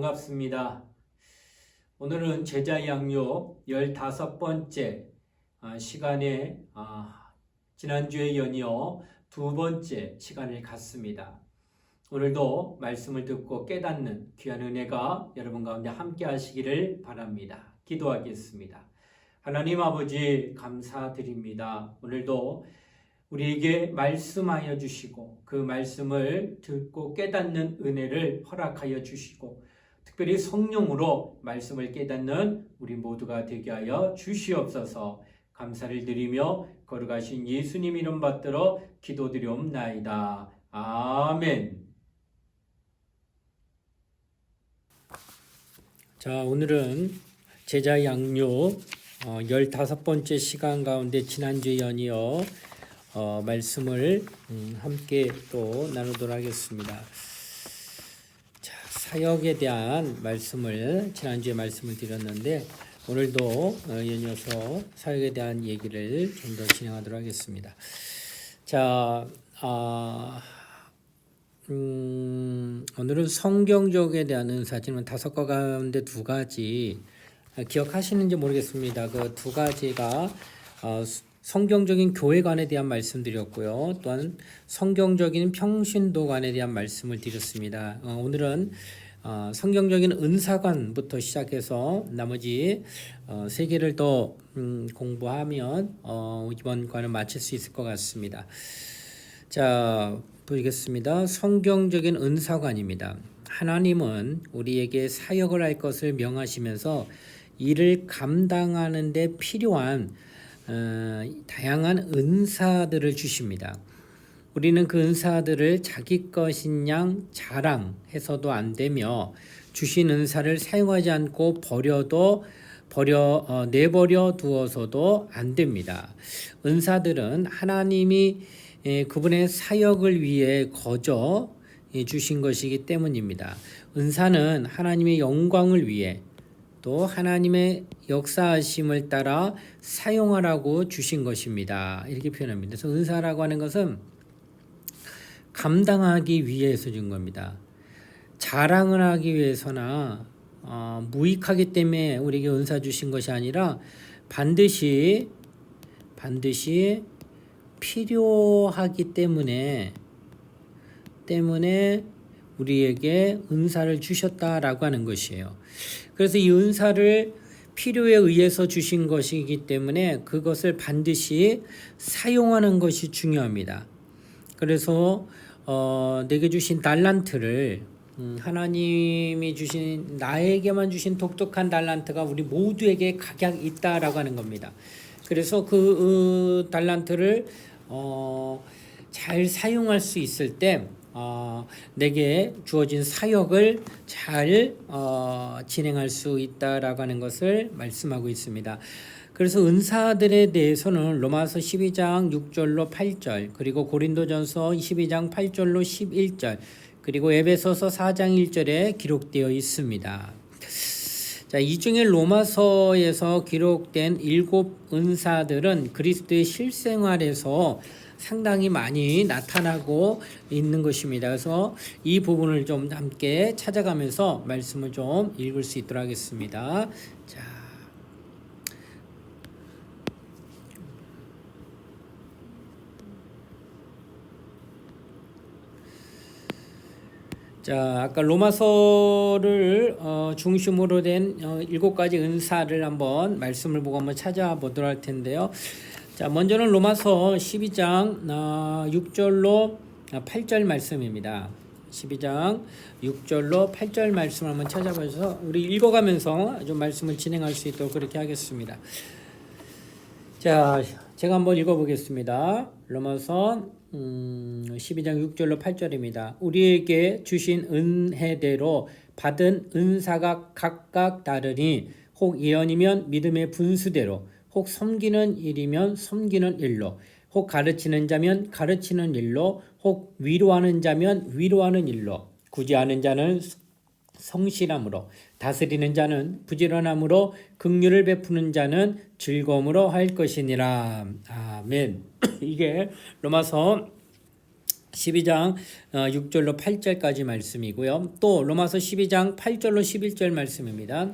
반갑습니다. 오늘은 제자 양육 15번째 시간에 지난주에 이어 두 번째 시간을 갖습니다. 오늘도 말씀을 듣고 깨닫는 귀한 은혜가 여러분 가운데 함께 하시기를 바랍니다. 기도하겠습니다. 하나님 아버지 감사드립니다. 오늘도 우리에게 말씀하여 주시고 그 말씀을 듣고 깨닫는 은혜를 허락하여 주시고 특별히 성령으로 말씀을 깨닫는 우리 모두가 되게 하여 주시옵소서. 감사를 드리며 거룩하신 예수님 이름 받들어 기도드리옵나이다. 아멘. 자, 오늘은 제자 양육 15번째 시간 가운데 지난주에 연이어 말씀을 함께 또 나누도록 하겠습니다. 자, 사역에 대한 말씀을 지난주에 말씀을 드렸는데 오늘도 연이어서 사역에 대한 얘기를 좀 더 진행하도록 하겠습니다. 자, 오늘은 성경적에 대한 은사지만 5가 가운데 2가지 기억하시는지 모르겠습니다. 그 2가지가 성경적인 교회관에 대한 말씀드렸고요. 또한 성경적인 평신도관에 대한 말씀을 드렸습니다. 오늘은 성경적인 은사관부터 시작해서 나머지 3개를 더 공부하면 이번 관을 마칠 수 있을 것 같습니다. 자, 보겠습니다. 성경적인 은사관입니다. 하나님은 우리에게 사역을 할 것을 명하시면서 이를 감당하는 데 필요한 다양한 은사들을 주십니다. 우리는 그 은사들을 자기 것인 양 자랑해서도 안 되며 주신 은사를 사용하지 않고 내버려 두어서도 안 됩니다. 은사들은 하나님이 그분의 사역을 위해 거저 주신 것이기 때문입니다. 은사는 하나님의 영광을 위해 또 하나님의 역사하심을 따라 사용하라고 주신 것입니다. 이렇게 표현합니다. 그래서 은사라고 하는 것은 감당하기 위해서 준 겁니다. 자랑을 하기 위해서나 무익하기 때문에 우리에게 은사 주신 것이 아니라 반드시 필요하기 때문에 우리에게 은사를 주셨다라고 하는 것이에요. 그래서 이 은사를 필요에 의해서 주신 것이기 때문에 그것을 반드시 사용하는 것이 중요합니다. 그래서 내게 주신 달란트를 하나님이 주신 나에게만 주신 독특한 달란트가 우리 모두에게 각각 있다라고 하는 겁니다. 그래서 그 달란트를 잘 사용할 수 있을 때 내게 주어진 사역을 잘 진행할 수 있다라고 하는 것을 말씀하고 있습니다. 그래서 은사들에 대해서는 로마서 12장 6절로 8절 그리고 고린도전서 12장 8절로 11절 그리고 에베소서 4장 1절에 기록되어 있습니다. 자, 이 중에 로마서에서 기록된 7 은사들은 그리스도의 실생활에서 상당히 많이 나타나고 있는 것입니다. 그래서 이 부분을 좀 함께 찾아가면서 말씀을 좀 읽을 수 있도록 하겠습니다. 자, 아까 로마서를 중심으로 된 7가지 은사를 한번 말씀을 보고 한번 찾아보도록 할 텐데요. 자, 먼저는 로마서 12장 6절로 8절 말씀입니다. 12장 6절로 8절 말씀을 한번 찾아봐서 우리 읽어가면서 좀 말씀을 진행할 수 있도록 그렇게 하겠습니다. 자, 제가 한번 읽어보겠습니다. 로마서 12장 6절로 8절입니다. 우리에게 주신 은혜대로 받은 은사가 각각 다르니 혹 예언이면 믿음의 분수대로 혹 섬기는 일이면 섬기는 일로 혹 가르치는 자면 가르치는 일로 혹 위로하는 자면 위로하는 일로 구제하는 자는 성실함으로 다스리는 자는 부지런함으로 긍휼을 베푸는 자는 즐거움으로 할 것이니라. 아멘. 이게 로마서 12장 6절로 8절까지 말씀이고요. 또 로마서 12장 8절로 11절 말씀입니다.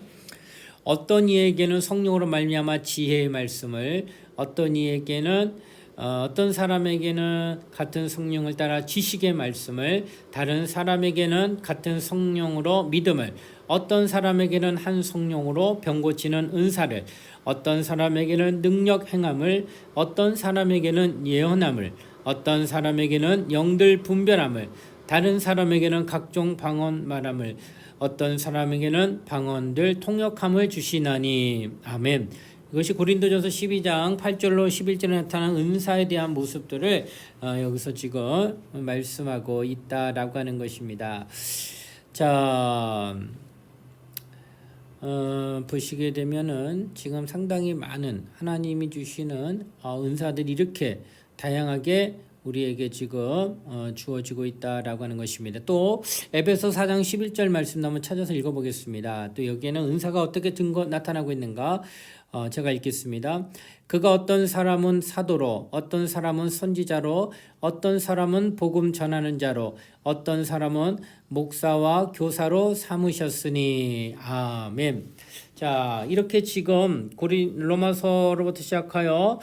어떤 이에게는 성령으로 말미암아 지혜의 말씀을, 어떤 이에게는 어떤 사람에게는 같은 성령을 따라 지식의 말씀을, 다른 사람에게는 같은 성령으로 믿음을, 어떤 사람에게는 한 성령으로 병 고치는 은사를, 어떤 사람에게는 능력 행함을, 어떤 사람에게는 예언함을, 어떤 사람에게는 영들 분별함을, 다른 사람에게는 각종 방언 말함을, 어떤 사람에게는 방언들 통역함을 주시나니. 아멘. 이것이 고린도전서 12장 8절로 11절에 나타난 은사에 대한 모습들을 여기서 지금 말씀하고 있다라고 하는 것입니다. 자, 보시게 되면은 지금 상당히 많은 하나님이 주시는 은사들이 이렇게 다양하게 우리에게 지금 주어지고 있다라고 하는 것입니다. 또 에베소 4장 11절 말씀 한번 찾아서 읽어보겠습니다. 또 여기에는 은사가 어떻게 나타나고 있는가 제가 읽겠습니다. 그가 어떤 사람은 사도로, 어떤 사람은 선지자로, 어떤 사람은 복음 전하는 자로, 어떤 사람은 목사와 교사로 삼으셨으니. 아멘. 자, 이렇게 지금 로마서로부터 시작하여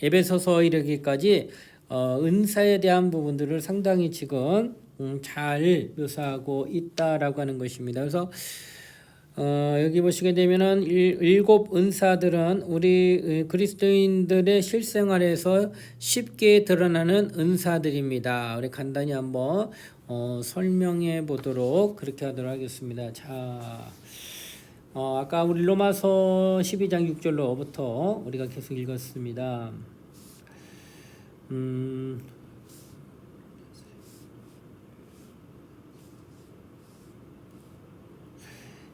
에베소서 이르기까지 은사에 대한 부분들을 상당히 지금 잘 묘사하고 있다라고 하는 것입니다. 그래서 여기 보시게 되면은 일곱 은사들은 우리 그리스도인들의 실생활에서 쉽게 드러나는 은사들입니다. 우리 간단히 한번 설명해 보도록 그렇게 하도록 하겠습니다. 자, 아까 우리 로마서 12장 6절로부터 우리가 계속 읽었습니다.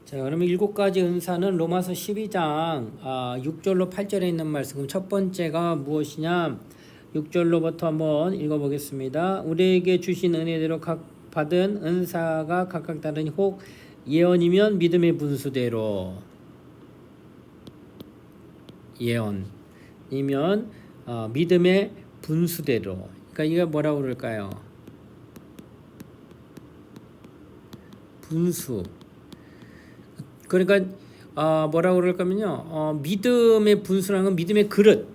자, 그러면 7가지 은사는 로마서 12장 6절로 8절에 있는 말씀. 그럼 첫 번째가 무엇이냐? 6절로부터 한번 읽어보겠습니다. 우리에게 주신 은혜대로 각 받은 은사가 각각 다르니 혹 예언이면 믿음의 분수대로, 예언이면 믿음의 분수대로. 그러니까 이게 뭐라고 그럴까요? 분수. 그러니까 뭐라고 그럴까면요, 믿음의 분수라는 건 믿음의 그릇.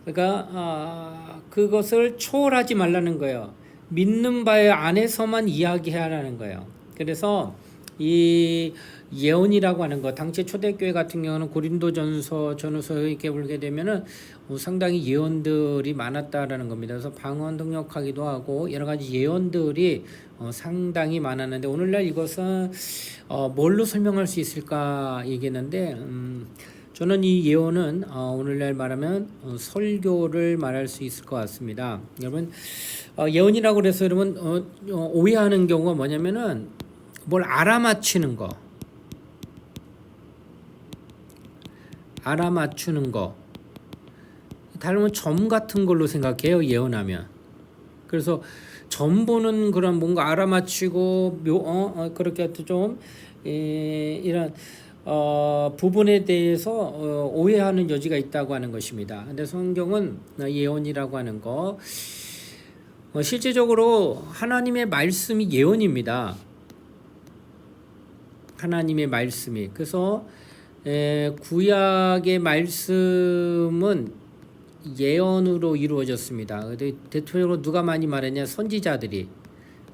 그러니까 그것을 초월하지 말라는 거예요. 믿는 바에 안에서만 이야기하라는 거예요. 그래서 이 예언이라고 하는 거, 당시 초대교회 같은 경우는 고린도전서 전후서 이렇게 보게 되면은 상당히 예언들이 많았다라는 겁니다. 그래서 방언 통역하기도 하고 여러 가지 예언들이 상당히 많았는데, 오늘날 이것은 뭘로 설명할 수 있을까 얘기했는데, 저는 이 예언은 오늘날 말하면 설교를 말할 수 있을 것 같습니다. 여러분, 예언이라고 그래서 여러분 오해하는 경우가 뭐냐면은 뭘 알아맞히는 거, 다르면 점 같은 걸로 생각해요, 예언하면. 그래서 점 보는 그런 뭔가 알아맞히고 그렇게 좀 이런 부분에 대해서 오해하는 여지가 있다고 하는 것입니다. 근데 성경은 예언이라고 하는 거, 실제적으로 하나님의 말씀이 예언입니다. 하나님의 말씀이. 그래서 구약의 말씀은 예언으로 이루어졌습니다. 대표적으로 누가 많이 말했냐? 선지자들이.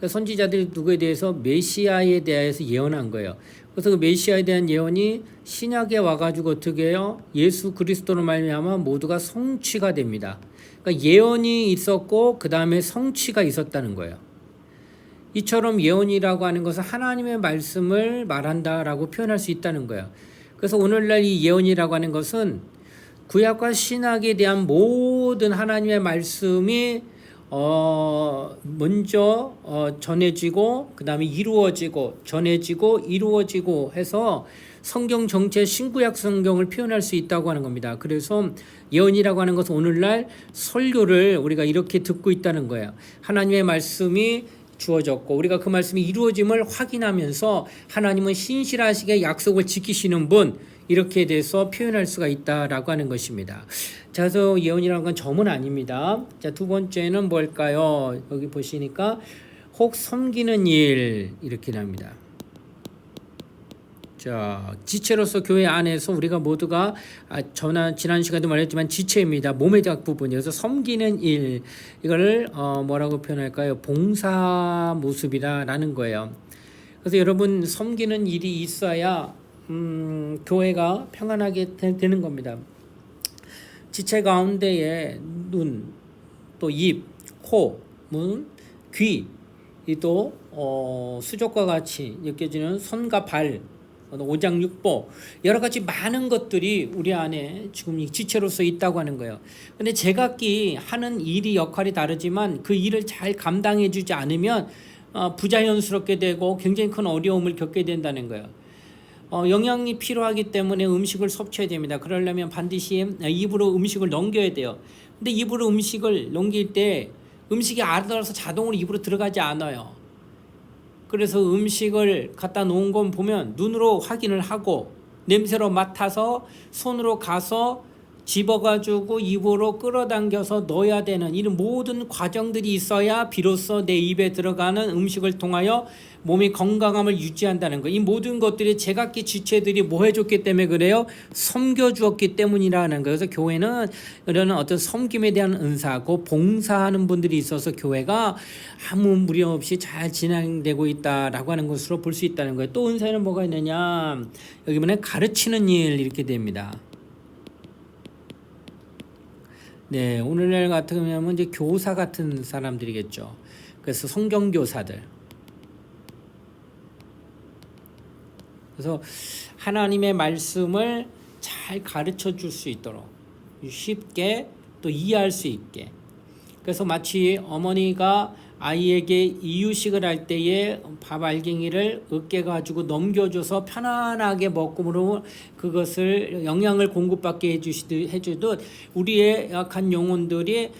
선지자들이 누구에 대해서? 메시아에 대해서 예언한 거예요. 그래서 그 메시아에 대한 예언이 신약에 와가지고 어떻게 해요? 예수 그리스도로 말미암아 모두가 성취가 됩니다. 그러니까 예언이 있었고 그 다음에 성취가 있었다는 거예요. 이처럼 예언이라고 하는 것은 하나님의 말씀을 말한다라고 표현할 수 있다는 거예요. 그래서 오늘날 이 예언이라고 하는 것은 구약과 신약에 대한 모든 하나님의 말씀이 먼저 전해지고 그 다음에 이루어지고 전해지고 이루어지고 해서 성경 전체 신구약 성경을 표현할 수 있다고 하는 겁니다. 그래서 예언이라고 하는 것은 오늘날 설교를 우리가 이렇게 듣고 있다는 거예요. 하나님의 말씀이 주어졌고 우리가 그 말씀이 이루어짐을 확인하면서 하나님은 신실하시게 약속을 지키시는 분 이렇게 돼서 표현할 수가 있다라고 하는 것입니다. 자, 그래서 예언이라는 건 점은 아닙니다. 자, 두 번째는 뭘까요? 여기 보시니까 혹 섬기는 일 이렇게 납니다. 자, 지체로서 교회 안에서 우리가 모두가 지난 시간에도 말했지만 지체입니다. 몸의 각 부분이어서 섬기는 일 이거를 뭐라고 표현할까요? 봉사 모습이라는 거예요. 그래서 여러분 섬기는 일이 있어야 교회가 평안하게 되는 겁니다. 지체 가운데에 눈, 또 입, 코, 문, 귀, 또 수족과 같이 느껴지는 손과 발, 오장육부 여러 가지 많은 것들이 우리 안에 지금 지체로서 있다고 하는 거예요. 근데 제각기 하는 일이 역할이 다르지만 그 일을 잘 감당해 주지 않으면 부자연스럽게 되고 굉장히 큰 어려움을 겪게 된다는 거예요. 영양이 필요하기 때문에 음식을 섭취해야 됩니다. 그러려면 반드시 입으로 음식을 넘겨야 돼요. 근데 입으로 음식을 넘길 때 음식이 알아서 자동으로 입으로 들어가지 않아요. 그래서 음식을 갖다 놓은 건 보면 눈으로 확인을 하고 냄새로 맡아서 손으로 가서 집어가지고 입으로 끌어당겨서 넣어야 되는 이런 모든 과정들이 있어야 비로소 내 입에 들어가는 음식을 통하여 몸의 건강함을 유지한다는 거. 이 모든 것들이 제각기 지체들이 뭐 해줬기 때문에 그래요? 섬겨주었기 때문이라는 거예요. 그래서 교회는 이런 어떤 섬김에 대한 은사고 봉사하는 분들이 있어서 교회가 아무 무리 없이 잘 진행되고 있다라고 하는 것으로 볼 수 있다는 거예요. 또 은사에는 뭐가 있느냐? 여기 보면 가르치는 일 이렇게 됩니다. 네, 오늘날 같은 경우는 이제 교사 같은 사람들이겠죠. 그래서 성경교사들. 그래서 하나님의 말씀을 잘 가르쳐 줄 수 있도록 쉽게 또 이해할 수 있게. 그래서 마치 어머니가 아이에게 이유식을 할 때에 밥 알갱이를 으깨 가지고 넘겨줘서 편안하게 먹음으로 그것을 영양을 공급받게 해주듯 우리의 약한 영혼들이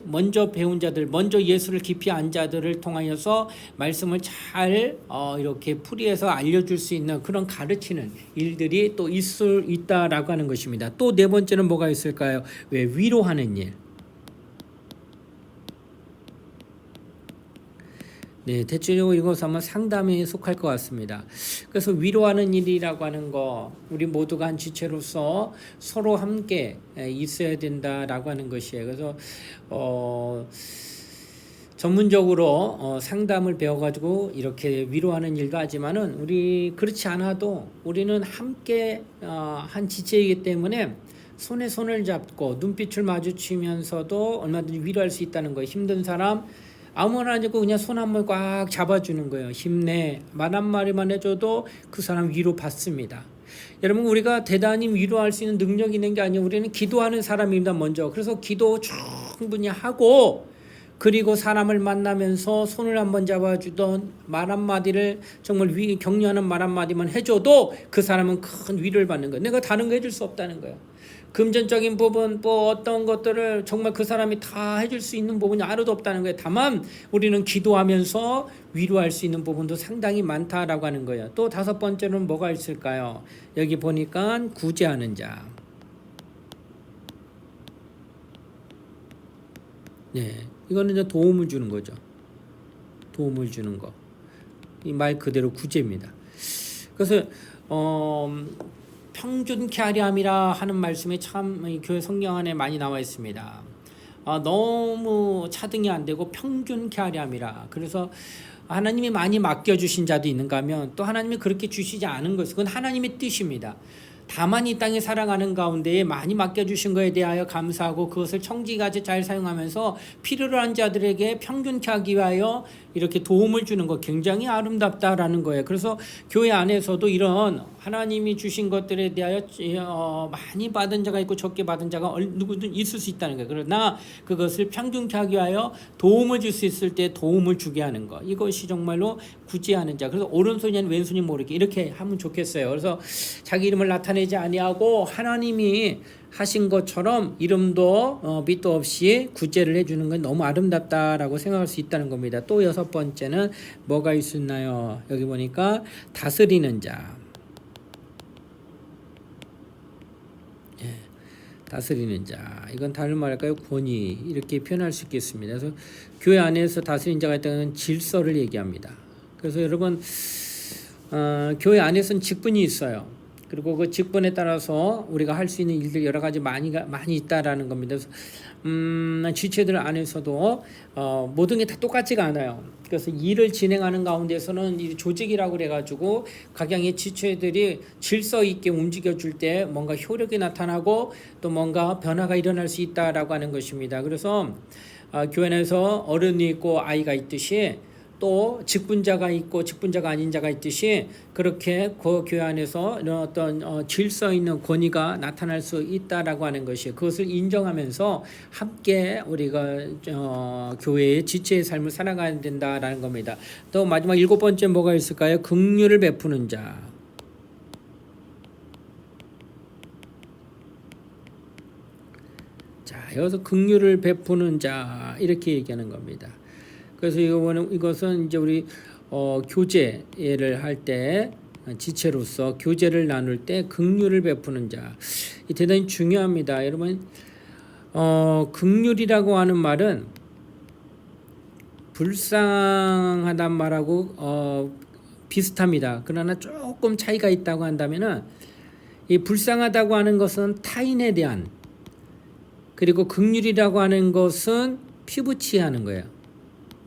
먼저 배운 자들, 먼저 예수를 깊이 안 자들을 통하여서 말씀을 잘 이렇게 풀이해서 알려줄 수 있는 그런 가르치는 일들이 또 있다라고 하는 것입니다. 또 네 번째는 뭐가 있을까요? 왜 위로하는 일. 네, 대체적으로 이것은 아마 상담에 속할 것 같습니다. 그래서 위로하는 일이라고 하는 거 우리 모두가 한 지체로서 서로 함께 있어야 된다라고 하는 것이에요. 그래서 전문적으로 상담을 배워가지고 이렇게 위로하는 일도 하지만은 우리 그렇지 않아도 우리는 함께 한 지체이기 때문에 손에 손을 잡고 눈빛을 마주치면서도 얼마든지 위로할 수 있다는 거예요. 힘든 사람 아무나 아니고 그냥 손 한 번 꽉 잡아주는 거예요. 힘내. 말 한마디만 해줘도 그 사람 위로 받습니다. 여러분 우리가 대단히 위로할 수 있는 능력이 있는 게 아니에요. 우리는 기도하는 사람입니다. 먼저. 그래서 기도 충분히 하고 그리고 사람을 만나면서 손을 한번 잡아주던 말 한마디를 정말 격려하는 말 한마디만 해줘도 그 사람은 큰 위로를 받는 거예요. 내가 다른 거 해줄 수 없다는 거예요. 금전적인 부분 뭐 어떤 것들을 정말 그 사람이 다 해줄 수 있는 부분이 하나도 없다는 거예요. 다만 우리는 기도하면서 위로할 수 있는 부분도 상당히 많다라고 하는 거예요. 또 다섯 번째는 뭐가 있을까요? 여기 보니까 구제하는 자. 네, 이거는 이제 도움을 주는 거죠. 도움을 주는 거. 이 말 그대로 구제입니다. 그래서 평준케 하려 함이라 하는 말씀이 참 교회 성경 안에 많이 나와 있습니다. 너무 차등이 안 되고 평균케 하려 함이라. 그래서 하나님이 많이 맡겨주신 자도 있는가 하면 또 하나님이 그렇게 주시지 않은 것은 그건 하나님의 뜻입니다. 다만 이 땅에 살아가는 가운데에 많이 맡겨주신 것에 대하여 감사하고 그것을 청지기같이 잘 사용하면서 필요로 한 자들에게 평균케 하기 위하여 이렇게 도움을 주는 것 굉장히 아름답다라는 거예요. 그래서 교회 안에서도 이런 하나님이 주신 것들에 대하여 많이 받은 자가 있고 적게 받은 자가 누구든 있을 수 있다는 거예요. 그러나 그것을 평균케 하기 위하여 도움을 줄 수 있을 때 도움을 주게 하는 것. 이것이 정말로 구제하는 자. 그래서 오른손이 아닌 왼손이 모르게 이렇게 하면 좋겠어요. 그래서 자기 이름을 나타내지 아니하고 하나님이 하신 것처럼 이름도 밑도 없이 구제를 해주는 건 너무 아름답다라고 생각할 수 있다는 겁니다. 또 여섯 번째는 뭐가 있었나요? 여기 보니까 다스리는 자. 다스리는 자. 이건 다른 말일까요? 권위. 이렇게 표현할 수 있겠습니다. 그래서 교회 안에서 다스리는 자가 있다는 질서를 얘기합니다. 그래서 여러분 교회 안에서는 직분이 있어요. 그리고 그 직분에 따라서 우리가 할 수 있는 일들 여러 가지 많이 있다라는 겁니다. 그래서 지체들 안에서도 모든 게 다 똑같지가 않아요. 그래서 일을 진행하는 가운데서는 이 조직이라고 그래가지고 각양의 지체들이 질서 있게 움직여줄 때 뭔가 효력이 나타나고 또 뭔가 변화가 일어날 수 있다라고 하는 것입니다. 그래서 교회 안에서 어른이 있고 아이가 있듯이 또 직분자가 있고 직분자가 아닌 자가 있듯이 그렇게 그 교회 안에서 이런 어떤 질서 있는 권위가 나타날 수 있다라고 하는 것이 그것을 인정하면서 함께 우리가 교회의 지체의 삶을 살아가야 된다라는 겁니다. 또 마지막 일곱 번째 뭐가 있을까요? 긍휼을 베푸는 자. 자, 여기서 긍휼을 베푸는 자 이렇게 얘기하는 겁니다. 그래서 이것은 이제 우리 교제를 할 때 지체로서 교제를 나눌 때 긍휼을 베푸는 자, 이 대단히 중요합니다. 여러분, 긍휼이라고 하는 말은 불쌍하단 말하고 비슷합니다. 그러나 조금 차이가 있다고 한다면은 이 불쌍하다고 하는 것은 타인에 대한, 그리고 긍휼이라고 하는 것은 피부치하는 거예요.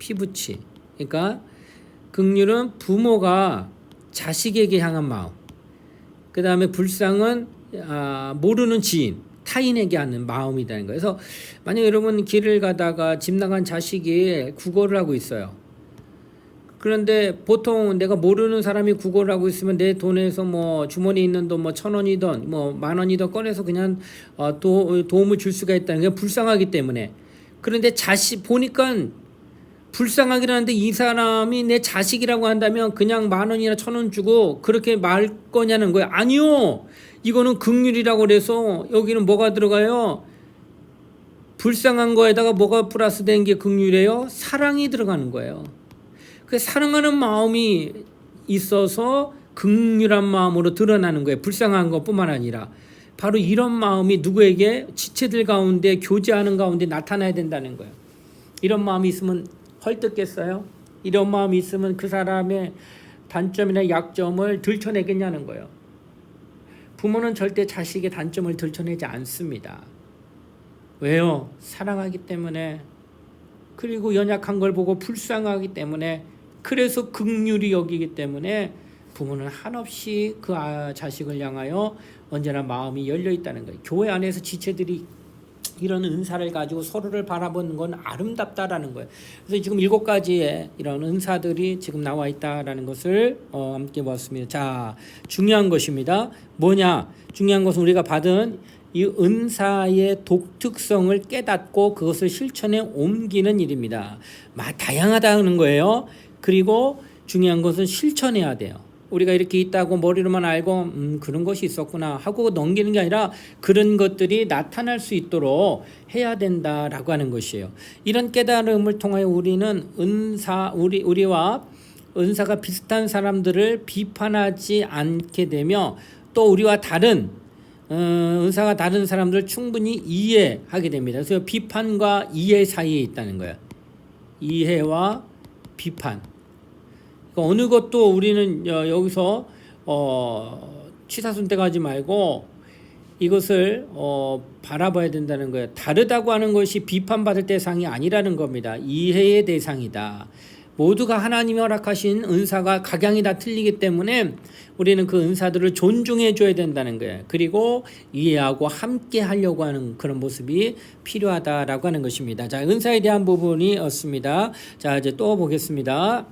피부치. 그러니까 긍휼은 부모가 자식에게 향한 마음. 그 다음에 불쌍은 모르는 지인, 타인에게 하는 마음이라는 거예요. 그래서 만약 여러분 길을 가다가 집 나간 자식이 구걸을 하고 있어요. 그런데 보통 내가 모르는 사람이 구걸을 하고 있으면 내 돈에서 뭐 주머니에 있는 돈 뭐 1,000원이든 뭐 10,000원이든 꺼내서 그냥 도움을 줄 수가 있다는 게 불쌍하기 때문에. 그런데 보니까 불쌍하긴 한데 이 사람이 내 자식이라고 한다면 그냥 10,000원이나 1,000원 주고 그렇게 말 거냐는 거예요. 아니요. 이거는 긍휼이라고 그래서 여기는 뭐가 들어가요? 불쌍한 거에다가 뭐가 플러스된 게 긍휼이에요? 사랑이 들어가는 거예요. 그 사랑하는 마음이 있어서 긍휼한 마음으로 드러나는 거예요. 불쌍한 것뿐만 아니라 바로 이런 마음이 누구에게 지체들 가운데 교제하는 가운데 나타나야 된다는 거예요. 이런 마음이 있으면 헐뜯겠어요? 이런 마음이 있으면 그 사람의 단점이나 약점을 들춰내겠냐는 거예요. 부모는 절대 자식의 단점을 들춰내지 않습니다. 왜요? 사랑하기 때문에, 그리고 연약한 걸 보고 불쌍하기 때문에, 그래서 긍휼히 여기기 때문에 부모는 한없이 그 자식을 향하여 언제나 마음이 열려 있다는 거예요. 교회 안에서 지체들이 이런 은사를 가지고 서로를 바라보는 건 아름답다라는 거예요. 그래서 지금 7가지의 이런 은사들이 지금 나와 있다라는 것을 함께 보았습니다. 자, 중요한 것입니다. 뭐냐? 중요한 것은 우리가 받은 이 은사의 독특성을 깨닫고 그것을 실천에 옮기는 일입니다. 다양하다는 거예요. 그리고 중요한 것은 실천해야 돼요. 우리가 이렇게 있다고 머리로만 알고 그런 것이 있었구나 하고 넘기는 게 아니라 그런 것들이 나타날 수 있도록 해야 된다라고 하는 것이에요. 이런 깨달음을 통하여 우리는 우리와 은사가 비슷한 사람들을 비판하지 않게 되며 또 우리와 다른 은사가 다른 사람들을 충분히 이해하게 됩니다. 그래서 비판과 이해 사이에 있다는 거예요. 이해와 비판. 어느 것도 우리는 여기서 치사손대하지 말고 이것을 바라봐야 된다는 거예요. 다르다고 하는 것이 비판받을 대상이 아니라는 겁니다. 이해의 대상이다. 모두가 하나님이 허락하신 은사가 각양이 다 틀리기 때문에 우리는 그 은사들을 존중해 줘야 된다는 거예요. 그리고 이해하고 함께 하려고 하는 그런 모습이 필요하다라고 하는 것입니다. 자, 은사에 대한 부분이었습니다. 자, 이제 또 보겠습니다.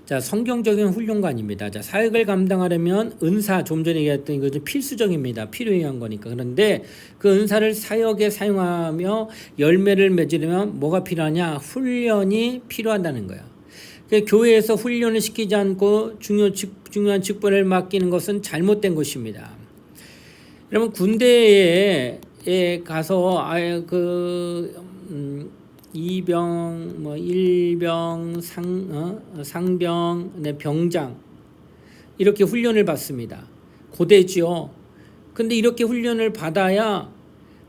자, 성경적인 훈련관입니다. 자, 사역을 감당하려면 은사, 좀 전에 얘기했던 이거 좀 필수적입니다. 필요한 거니까. 그런데 그 은사를 사역에 사용하며 열매를 맺으려면 뭐가 필요하냐? 훈련이 필요하다는 거예요. 교회에서 훈련을 시키지 않고 중요한 직분을 맡기는 것은 잘못된 것입니다. 여러분 군대에 가서 이병, 일병, 상병, 병장 이렇게 훈련을 받습니다. 고대지요. 근데 이렇게 훈련을 받아야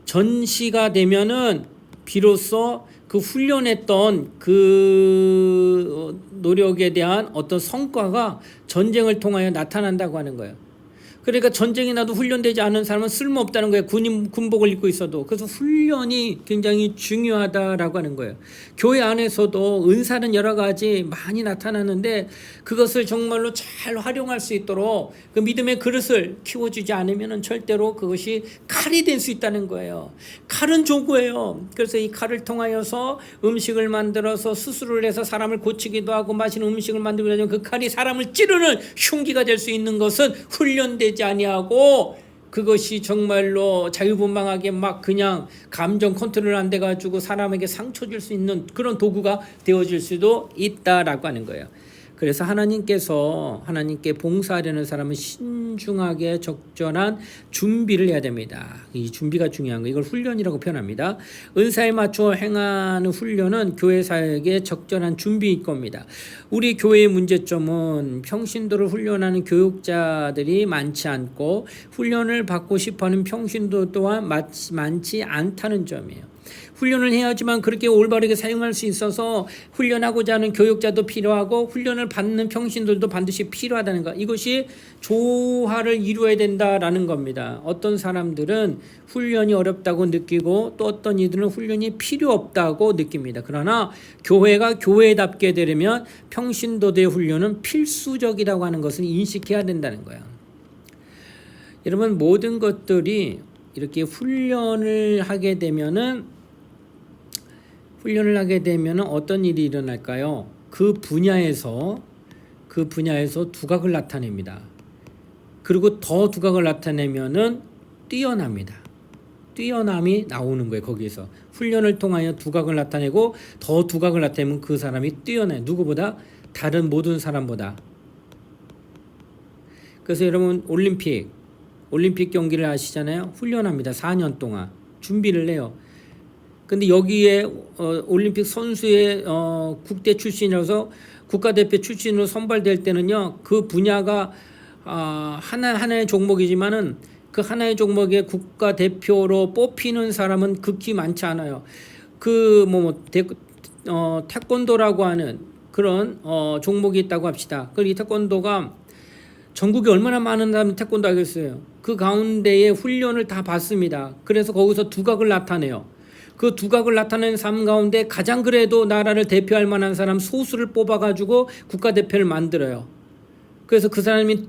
전시가 되면은 비로소 그 훈련했던 그 노력에 대한 어떤 성과가 전쟁을 통하여 나타난다고 하는 거예요. 그러니까 전쟁이 나도 훈련되지 않은 사람은 쓸모없다는 거예요. 군복을 입고 있어도. 그래서 훈련이 굉장히 중요하다라고 하는 거예요. 교회 안에서도 은사는 여러 가지 많이 나타나는데 그것을 정말로 잘 활용할 수 있도록 그 믿음의 그릇을 키워주지 않으면 절대로 그것이 칼이 될 수 있다는 거예요. 칼은 도구예요. 그래서 이 칼을 통하여서 음식을 만들어서 수술을 해서 사람을 고치기도 하고 맛있는 음식을 만들기도 하지만 그 칼이 사람을 찌르는 흉기가 될 수 있는 것은 훈련되지 아니하고 그것이 정말로 자유분방하게 막 그냥 감정 컨트롤 안 돼가지고 사람에게 상처 줄 수 있는 그런 도구가 되어질 수도 있다라고 하는 거예요. 그래서 하나님께 봉사하려는 사람은 신중하게 적절한 준비를 해야 됩니다. 이 준비가 중요한 거 이걸 훈련이라고 표현합니다. 은사에 맞춰 행하는 훈련은 교회 사역에 적절한 준비일 겁니다. 우리 교회의 문제점은 평신도를 훈련하는 교육자들이 많지 않고 훈련을 받고 싶어하는 평신도 또한 많지 않다는 점이에요. 훈련을 해야지만 그렇게 올바르게 사용할 수 있어서 훈련하고자 하는 교육자도 필요하고 훈련을 받는 평신들도 반드시 필요하다는 것. 이것이 조화를 이루어야 된다라는 겁니다. 어떤 사람들은 훈련이 어렵다고 느끼고 또 어떤 이들은 훈련이 필요 없다고 느낍니다. 그러나 교회가 교회답게 되려면 평신도들의 훈련은 필수적이라고 하는 것을 인식해야 된다는 거예요. 여러분 모든 것들이 이렇게 훈련을 하게 되면은 어떤 일이 일어날까요? 그 분야에서 두각을 나타냅니다. 그리고 더 두각을 나타내면은 뛰어납니다. 뛰어남이 나오는 거예요. 거기에서 훈련을 통하여 두각을 나타내고 더 두각을 나타내면 그 사람이 뛰어나요. 누구보다? 다른 모든 사람보다. 그래서 여러분 올림픽 경기를 아시잖아요. 훈련합니다. 4년 동안 준비를 해요. 근데 여기에 올림픽 선수의 국대 출신이라서 국가대표 출신으로 선발될 때는요. 그 분야가 하나의 종목이지만은 그 하나의 종목에 국가대표로 뽑히는 사람은 극히 많지 않아요. 태권도라고 하는 그런 종목이 있다고 합시다. 그 이 태권도가 전국에 얼마나 많은 사람이 태권도 하겠어요. 그 가운데에 훈련을 다 받습니다. 그래서 거기서 두각을 나타내요. 그 두각을 나타내는 삶 가운데 가장 그래도 나라를 대표할 만한 사람 소수를 뽑아가지고 국가대표를 만들어요. 그래서 그 사람이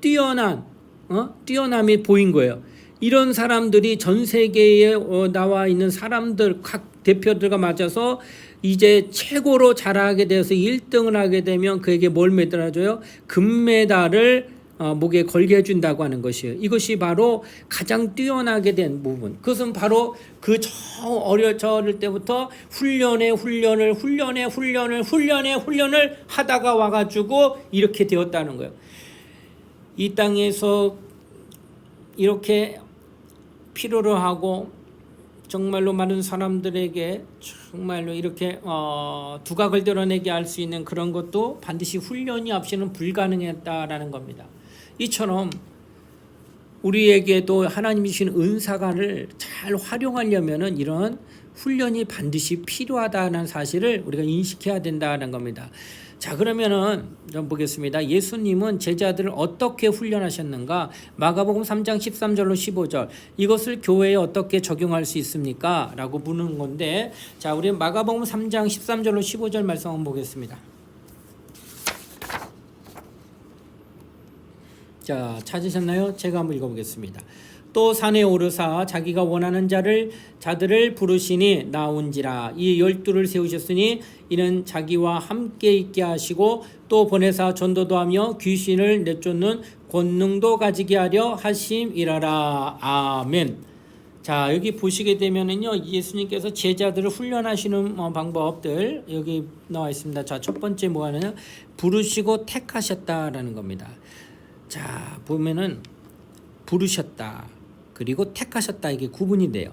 뛰어남이 보인 거예요. 이런 사람들이 전 세계에 나와 있는 사람들 각 대표들과 맞아서 이제 최고로 잘하게 돼서 1등을 하게 되면 그에게 뭘 매달아줘요? 금메달을 목에 걸게 해준다고 하는 것이에요. 이것이 바로 가장 뛰어나게 된 부분. 그것은 바로 그 어릴 때부터 훈련을 하다가 와가지고 이렇게 되었다는 거예요. 이 땅에서 이렇게 필요로 하고 정말로 많은 사람들에게 정말로 이렇게 두각을 드러내게 할 수 있는 그런 것도 반드시 훈련이 없이는 불가능했다라는 겁니다. 이처럼 우리에게도 하나님이 주신 은사가를 잘 활용하려면은 이런 훈련이 반드시 필요하다는 사실을 우리가 인식해야 된다는 겁니다. 자, 그러면은 좀 보겠습니다. 예수님은 제자들을 어떻게 훈련하셨는가? 마가복음 3장 13절로 15절. 이것을 교회에 어떻게 적용할 수 있습니까? 라고 묻는 건데, 자, 우리 마가복음 3장 13절로 15절 말씀 한번 보겠습니다. 자, 찾으셨나요? 제가 한번 읽어보겠습니다. 또 산에 오르사 자기가 원하는 자들을 부르시니 나온지라. 이 12를 세우셨으니 이는 자기와 함께 있게 하시고 또 보내사 전도도 하며 귀신을 내쫓는 권능도 가지게 하려 하심이라라. 아멘. 자, 여기 보시게 되면은요, 예수님께서 제자들을 훈련하시는 방법들 여기 나와 있습니다. 자, 첫 번째 뭐 하느냐? 부르시고 택하셨다라는 겁니다. 자, 보면은 부르셨다. 그리고 택하셨다. 이게 구분이 돼요.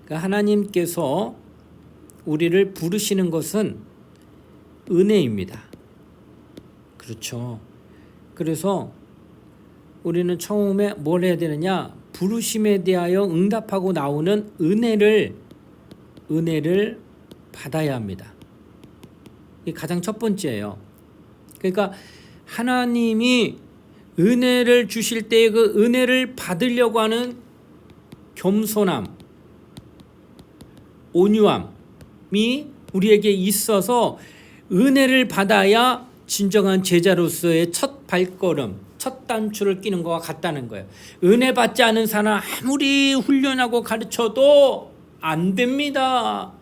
그러니까 하나님께서 우리를 부르시는 것은 은혜입니다. 그렇죠. 그래서 우리는 처음에 뭘 해야 되느냐? 부르심에 대하여 응답하고 나오는 은혜를 받아야 합니다. 이게 가장 첫 번째예요. 그러니까 하나님이 은혜를 주실 때 그 은혜를 받으려고 하는 겸손함, 온유함이 우리에게 있어서 은혜를 받아야 진정한 제자로서의 첫 발걸음, 첫 단추를 끼는 것과 같다는 거예요. 은혜 받지 않은 사람 아무리 훈련하고 가르쳐도 안 됩니다.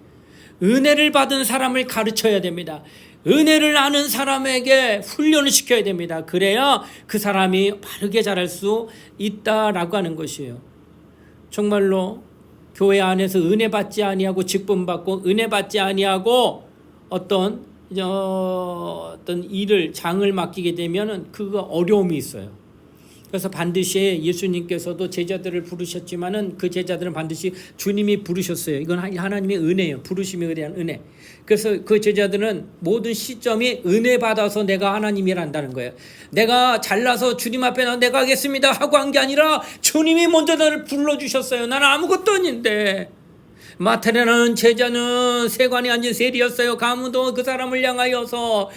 은혜를 받은 사람을 가르쳐야 됩니다. 은혜를 아는 사람에게 훈련을 시켜야 됩니다. 그래야 그 사람이 바르게 자랄 수 있다라고 하는 것이에요. 정말로 교회 안에서 은혜 받지 아니하고 직분 받고 은혜 받지 아니하고 어떤 일을 장을 맡기게 되면은 그거 어려움이 있어요. 그래서 반드시 예수님께서도 제자들을 부르셨지만은 그 제자들은 반드시 주님이 부르셨어요. 이건 하나님의 은혜예요. 부르심에 대한 은혜. 그래서 그 제자들은 모든 시점이 은혜 받아서 내가 하나님이란다는 거예요. 내가 잘나서 주님 앞에 내가 하겠습니다 하고 한 게 아니라 주님이 먼저 나를 불러주셨어요. 나는 아무것도 아닌데. 마태라는 제자는 세관에 앉은 세리였어요. 가문도 그 사람을 향하여서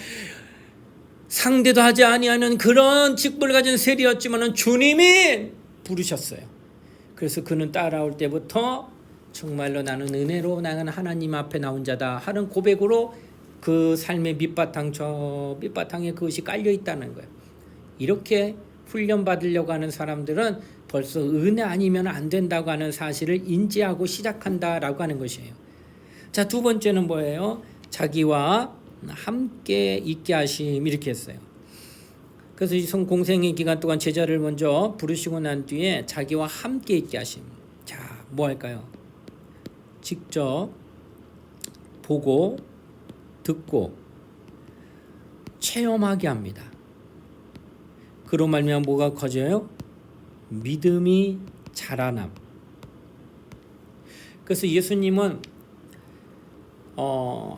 상대도 하지 아니하는 그런 직분을 가진 세리였지만은 주님이 부르셨어요. 그래서 그는 따라올 때부터 정말로 나는 은혜로 나는 하나님 앞에 나온 자다 하는 고백으로 그 삶의 밑바탕에 그것이 깔려 있다는 거예요. 이렇게 훈련 받으려고 하는 사람들은 벌써 은혜 아니면 안 된다고 하는 사실을 인지하고 시작한다라고 하는 것이에요. 자, 두 번째는 뭐예요? 자기와 함께 있게 하심 이렇게 했어요. 그래서 이 공생의 기간 동안 제자를 먼저 부르시고 난 뒤에 자기와 함께 있게 하심. 자, 뭐 할까요? 직접 보고 듣고 체험하게 합니다. 그로 말미암아 뭐가 커져요? 믿음이 자라남. 그래서 예수님은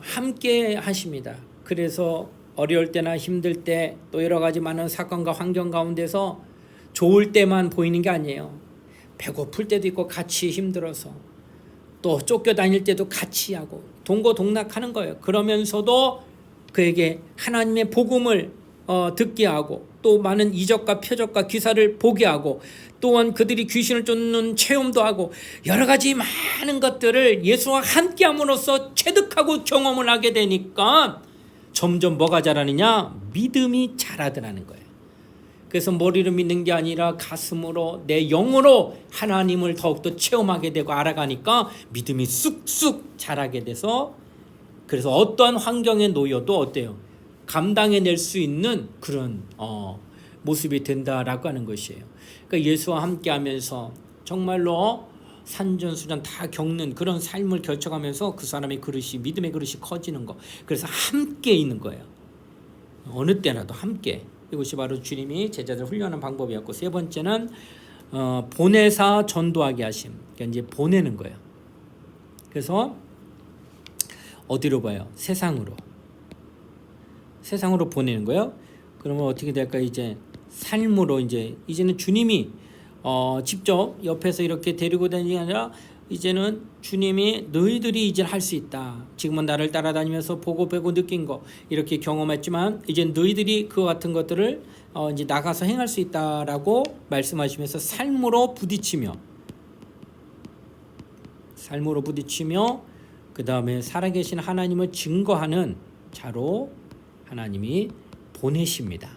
함께 하십니다. 그래서 어려울 때나 힘들 때 또 여러 가지 많은 사건과 환경 가운데서 좋을 때만 보이는 게 아니에요. 배고플 때도 있고 같이 힘들어서 또 쫓겨다닐 때도 같이 하고 동고동락하는 거예요. 그러면서도 그에게 하나님의 복음을 듣게 하고 또 많은 이적과 표적과 기사를 보게 하고 또한 그들이 귀신을 쫓는 체험도 하고 여러 가지 많은 것들을 예수와 함께함으로써 체득하고 경험을 하게 되니까 점점 뭐가 자라느냐? 믿음이 자라더라는 거예요. 그래서 머리로 믿는 게 아니라 가슴으로 내 영으로 하나님을 더욱더 체험하게 되고 알아가니까 믿음이 쑥쑥 자라게 돼서 그래서 어떠한 환경에 놓여도 어때요? 감당해낼 수 있는 그런 모습이 된다라고 하는 것이에요. 그러니까 예수와 함께하면서 정말로 산전수전 다 겪는 그런 삶을 결정하면서 그 사람의 그릇이 믿음의 그릇이 커지는 거. 그래서 함께 있는 거예요. 어느 때라도 함께. 이것이 바로 주님이 제자들 훈련하는 방법이었고 세 번째는 보내사 전도하게 하심. 그러니까 이제 보내는 거예요. 그래서 어디로 봐요? 세상으로 보내는 거예요. 그러면 어떻게 될까? 이제 삶으로 이제는 주님이 직접 옆에서 이렇게 데리고 다니는 게 아니라 이제는 주님이 너희들이 이제 할 수 있다. 지금은 나를 따라다니면서 보고 배고 느낀 거 이렇게 경험했지만 이제 너희들이 그와 같은 것들을 이제 나가서 행할 수 있다라고 말씀하시면서 삶으로 부딪히며 그 다음에 살아계신 하나님을 증거하는 자로 하나님이 보내십니다.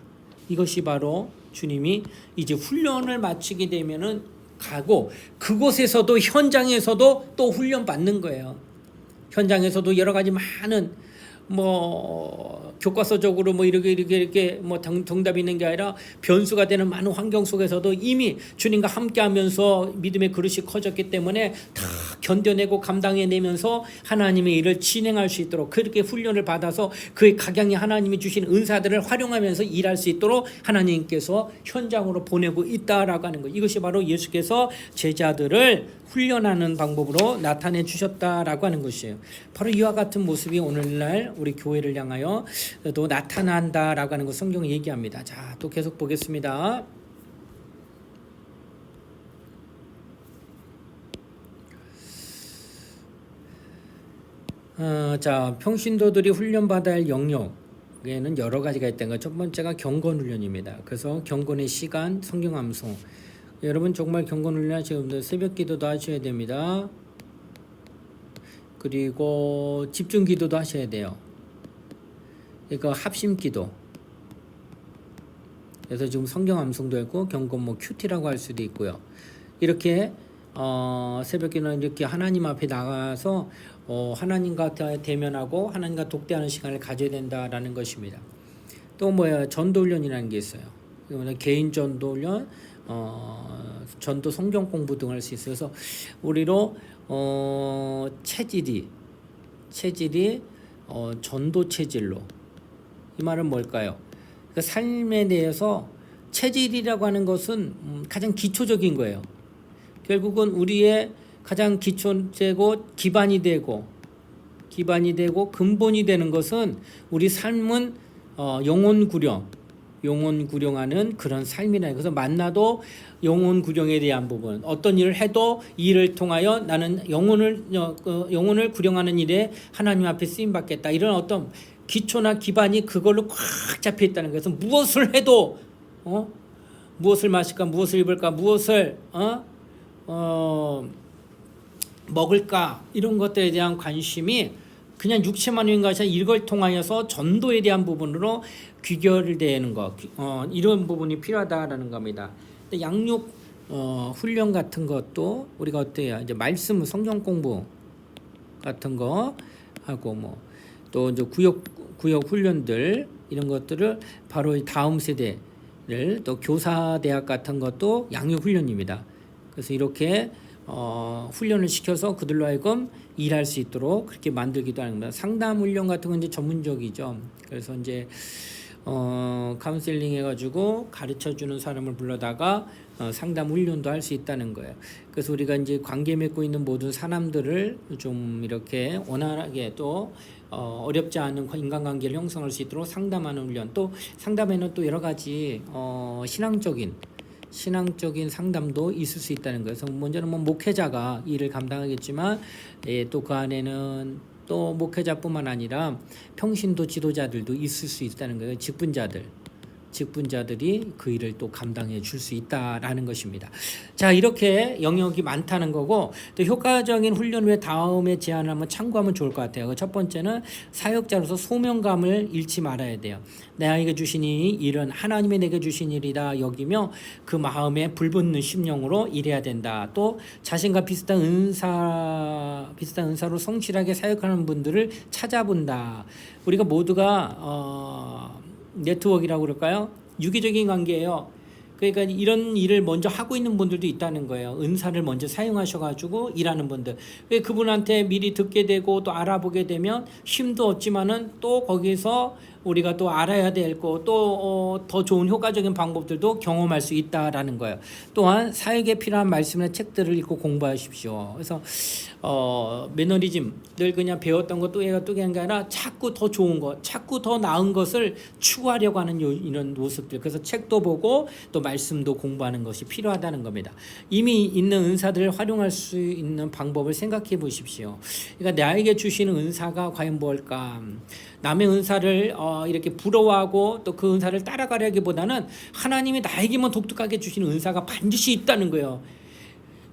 이것이 바로 주님이 이제 훈련을 마치게 되면은 가고 그곳에서도 현장에서도 또 훈련 받는 거예요. 현장에서도 여러 가지 많은 교과서적으로 뭐 이렇게 뭐 정답이 있는 게 아니라 변수가 되는 많은 환경 속에서도 이미 주님과 함께하면서 믿음의 그릇이 커졌기 때문에 다 견뎌내고 감당해내면서 하나님의 일을 진행할 수 있도록 그렇게 훈련을 받아서 그의 각양이 하나님이 주신 은사들을 활용하면서 일할 수 있도록 하나님께서 현장으로 보내고 있다라고 하는 것. 이것이 바로 예수께서 제자들을 훈련하는 방법으로 나타내 주셨다라고 하는 것이에요. 바로 이와 같은 모습이 오늘날 우리 교회를 향하여 또 나타난다라고 하는 것 성경이 얘기합니다. 자, 또 계속 보겠습니다. 자, 평신도들이 훈련받아야 할 영역에는 여러 가지가 있다는 것. 첫 번째가 경건 훈련입니다. 그래서 경건의 시간, 성경 암송. 여러분 정말 경건 훈련 하셔야 됩니다. 새벽 기도도 하셔야 됩니다. 그리고 집중 기도도 하셔야 돼요. 그러니까 합심 기도. 그래서 지금 성경 암송도 있고 경건 뭐 큐티라고 할 수도 있고요. 이렇게 새벽 기도는 이렇게 하나님 앞에 나가서 하나님과 대면하고 하나님과 독대하는 시간을 가져야 된다라는 것입니다. 또 뭐야 전도 훈련이라는 게 있어요. 개인 전도 훈련, 전도 성경 공부 등을 할 수 있어요. 그래서 우리로 체질이 전도 체질로 이 말은 뭘까요? 그 삶에 대해서 체질이라고 하는 것은 가장 기초적인 거예요. 결국은 우리의 가장 기초되고 기반이 되고 근본이 되는 것은 우리 삶은 영혼 구령하는 그런 삶이라. 그래서 만나도 영혼 구령에 대한 부분, 어떤 일을 해도 이 일을 통하여 나는 영혼을 구령하는 일에 하나님 앞에 쓰임 받겠다. 이런 어떤 기초나 기반이 그걸로 꽉 잡혀 있다는 거예요. 그래서 무엇을 해도 무엇을 마실까, 무엇을 입을까, 무엇을 먹을까 이런 것들에 대한 관심이 그냥 육체만 있는 것이 아니라 이걸 통하여서 전도에 대한 부분으로 귀결되는 것, 이런 부분이 필요하다라는 겁니다. 양육 훈련 같은 것도 우리가 어때요? 이제 말씀, 성경 공부 같은 거 하고 뭐 또 이제 구역 훈련들 이런 것들을 바로 다음 세대를 또 교사 대학 같은 것도 양육 훈련입니다. 그래서 이렇게 훈련을 시켜서 그들로 하여금 일할 수 있도록 그렇게 만들기도 하는 겁니다. 상담 훈련 같은 건 이제 전문적이죠. 그래서 이제 카운셀링 해가지고 가르쳐 주는 사람을 불러다가 상담 훈련도 할 수 있다는 거예요. 그래서 우리가 이제 관계 맺고 있는 모든 사람들을 좀 이렇게 원활하게 또 어렵지 않은 인간관계를 형성할 수 있도록 상담하는 훈련, 또 상담에는 또 여러 가지 신앙적인 상담도 있을 수 있다는 거예요. 그래서 먼저는 뭐 목회자가 일을 감당하겠지만 또 그 안에는 또 목회자뿐만 아니라 평신도 지도자들도 있을 수 있다는 거예요. 직분자들이 그 일을 또 감당해 줄 수 있다라는 것입니다. 자, 이렇게 영역이 많다는 거고, 또 효과적인 훈련 후에 다음에 제안을 한번 참고하면 좋을 것 같아요. 첫 번째는 사역자로서 소명감을 잃지 말아야 돼요. 내게 주신 이 일은 하나님이 내게 주신 일이다 여기며 그 마음에 불붙는 심령으로 일해야 된다. 또 자신과 비슷한 은사로 성실하게 사역하는 분들을 찾아본다. 우리가 모두가 네트워크라고 그럴까요? 유기적인 관계예요. 그러니까 이런 일을 먼저 하고 있는 분들도 있다는 거예요. 은사를 먼저 사용하셔가지고 일하는 분들. 그분한테 미리 듣게 되고 또 알아보게 되면 힘도 없지만은 또 거기서 우리가 또 알아야 될 거 또 더 좋은 효과적인 방법들도 경험할 수 있다라는 거예요. 또한 사역에 필요한 말씀이나 책들을 읽고 공부하십시오. 그래서 매너리즘 늘 그냥 배웠던 것 또 얘가 또 그냥 게 아니라 자꾸 더 좋은 것, 자꾸 더 나은 것을 추구하려고 하는 이런 모습들. 그래서 책도 보고 또 말씀도 공부하는 것이 필요하다는 겁니다. 이미 있는 은사들을 활용할 수 있는 방법을 생각해 보십시오. 그러니까 나에게 주시는 은사가 과연 뭘까? 남의 은사를 이렇게 부러워하고 또 그 은사를 따라가려기보다는 하나님이 나에게만 독특하게 주시는 은사가 반드시 있다는 거예요.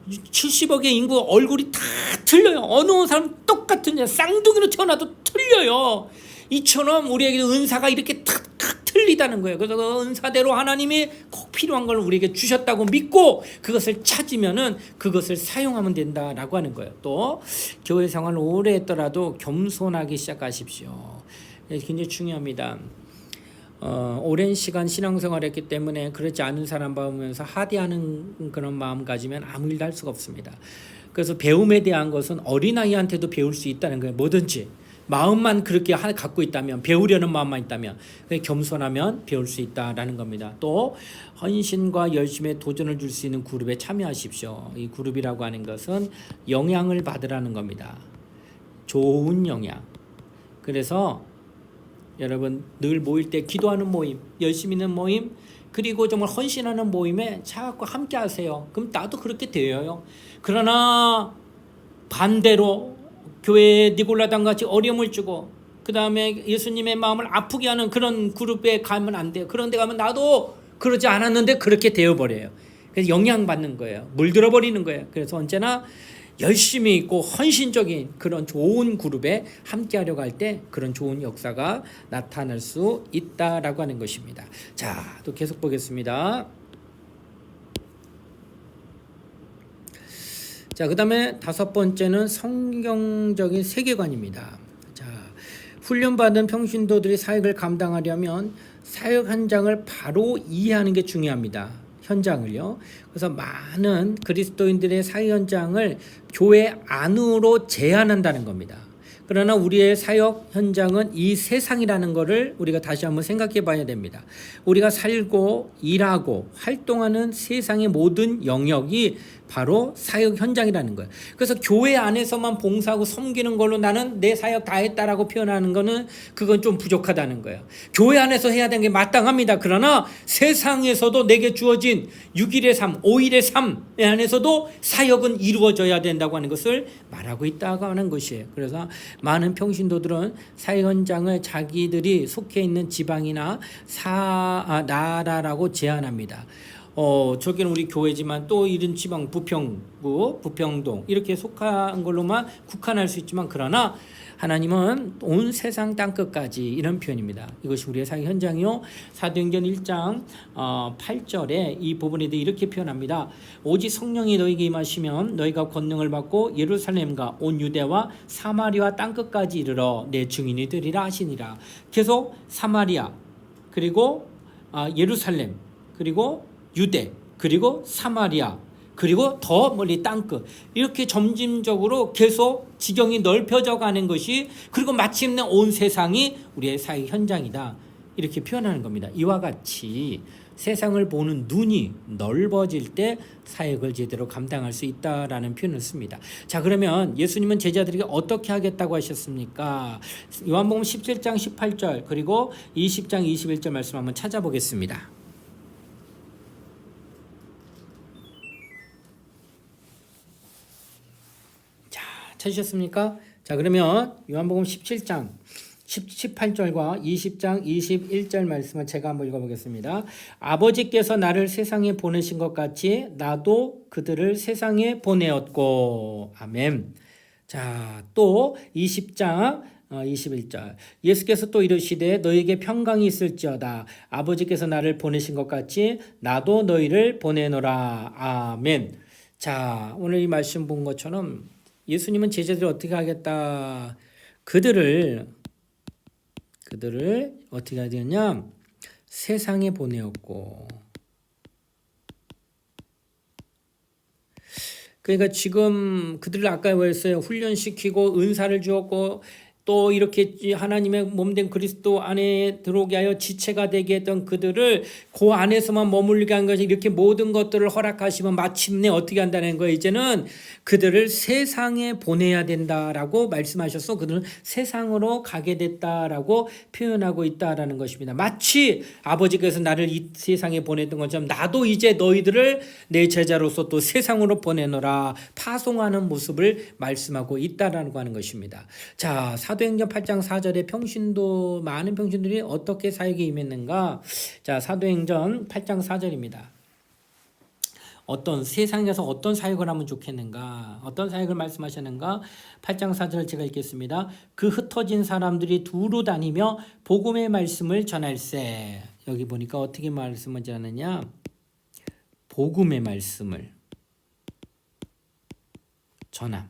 70억의 인구 얼굴이 다 틀려요. 어느 사람 똑같은 쌍둥이로 태어나도 틀려요. 이처럼 우리에게 은사가 이렇게 탁탁 틀리다는 거예요. 그래서 그 은사대로 하나님이 꼭 필요한 걸 우리에게 주셨다고 믿고 그것을 찾으면은 그것을 사용하면 된다라고 하는 거예요. 또 교회 생활을 오래 했더라도 겸손하게 시작하십시오. 굉장히 중요합니다. 오랜 시간 신앙생활했기 때문에 그렇지 않은 사람 보면서 하대하는 그런 마음 가지면 아무 일도 할 수가 없습니다. 그래서 배움에 대한 것은 어린아이한테도 배울 수 있다는 거예요. 뭐든지 마음만 그렇게 갖고 있다면, 배우려는 마음만 있다면, 겸손하면 배울 수 있다라는 겁니다. 또 헌신과 열심에 도전을 줄 수 있는 그룹에 참여하십시오. 이 그룹이라고 하는 것은 영향을 받으라는 겁니다. 좋은 영향. 그래서 여러분 늘 모일 때 기도하는 모임, 열심히 있는 모임, 그리고 정말 헌신하는 모임에 자꾸 함께 하세요. 그럼 나도 그렇게 되어요. 그러나 반대로 교회에 니골라당 같이 어려움을 주고 그 다음에 예수님의 마음을 아프게 하는 그런 그룹에 가면 안 돼요. 그런 데 가면 나도 그러지 않았는데 그렇게 되어버려요. 그래서 영향받는 거예요. 물들어 버리는 거예요. 그래서 언제나 열심히 있고 헌신적인 그런 좋은 그룹에 함께 하려고 할 때 그런 좋은 역사가 나타날 수 있다라고 하는 것입니다. 자, 또 계속 보겠습니다. 자, 그 다음에 5번째는 성경적인 세계관입니다. 자, 훈련받은 평신도들이 사역을 감당하려면 사역 현장을 바로 이해하는 게 중요합니다. 현장을요. 그래서 많은 그리스도인들의 사역 현장을 교회 안으로 제한한다는 겁니다. 그러나 우리의 사역 현장은 이 세상이라는 것을 우리가 다시 한번 생각해 봐야 됩니다. 우리가 살고 일하고 활동하는 세상의 모든 영역이 바로 사역 현장이라는 거예요. 그래서 교회 안에서만 봉사하고 섬기는 걸로 나는 내 사역 다 했다라고 표현하는 거는 그건 좀 부족하다는 거예요. 교회 안에서 해야 되는 게 마땅합니다. 그러나 세상에서도 내게 주어진 6일의 삶, 5일의 삶 안에서도 사역은 이루어져야 된다고 하는 것을 말하고 있다고 하는 것이에요. 그래서 많은 평신도들은 사역 현장을 자기들이 속해 있는 지방이나 나라라고 제안합니다. 저기는 우리 교회지만 또 이런 지방 부평구, 부평동 이렇게 속한 걸로만 국한할 수 있지만 그러나 하나님은 온 세상 땅끝까지 이런 표현입니다. 이것이 우리의 사역 현장이요. 사도행전 1장 8절에 이 부분에 대해 이렇게 표현합니다. 오직 성령이 너희에게 임하시면 너희가 권능을 받고 예루살렘과 온 유대와 사마리아 땅끝까지 이르러 내 증인이 되리라 하시니라. 계속 사마리아 그리고 예루살렘 그리고 유대 그리고 사마리아 그리고 더 멀리 땅끝 이렇게 점진적으로 계속 지경이 넓혀져 가는 것이 그리고 마침내 온 세상이 우리의 사역 현장이다 이렇게 표현하는 겁니다. 이와 같이 세상을 보는 눈이 넓어질 때 사역을 제대로 감당할 수 있다라는 표현을 씁니다. 자, 그러면 예수님은 제자들에게 어떻게 하겠다고 하셨습니까? 요한복음 17장 18절 그리고 20장 21절 말씀 한번 찾아보겠습니다. 찾으셨습니까? 자, 그러면 요한복음 17장 18절과 20장 21절 말씀을 제가 한번 읽어보겠습니다. 아버지께서 나를 세상에 보내신 것 같이 나도 그들을 세상에 보내었고 아멘. 자, 또 20장 21절 예수께서 또 이르시되 너희에게 평강이 있을지어다 아버지께서 나를 보내신 것 같이 나도 너희를 보내노라 아멘. 자, 오늘 이 말씀 본 것처럼 예수님은 제자들을 어떻게 하겠다? 그들을 어떻게 해야 되냐? 세상에 보내었고. 그러니까 지금 그들을 아까 뭐였어요? 훈련시키고 은사를 주었고 또 이렇게 하나님의 몸된 그리스도 안에 들어오게 하여 지체가 되게 했던 그들을 그 안에서만 머물게 한 것이 이렇게 모든 것들을 허락하시면 마침내 어떻게 한다는 거예요. 이제는 그들을 세상에 보내야 된다라고 말씀하셔서 그들은 세상으로 가게 됐다라고 표현하고 있다라는 것입니다. 마치 아버지께서 나를 이 세상에 보냈던 것처럼 나도 이제 너희들을 내 제자로서 또 세상으로 보내노라 파송하는 모습을 말씀하고 있다라고 하는 것입니다. 자, 사도행전 8장 4절에 많은 평신들이 어떻게 사역에 임했는가? 자, 사도행전 8장 4절입니다. 어떤 세상에서 어떤 사역을 하면 좋겠는가? 어떤 사역을 말씀하셨는가? 8장 4절을 제가 읽겠습니다. 그 흩어진 사람들이 두루 다니며 복음의 말씀을 전할세. 여기 보니까 어떻게 말씀을 전하느냐? 복음의 말씀을 전함.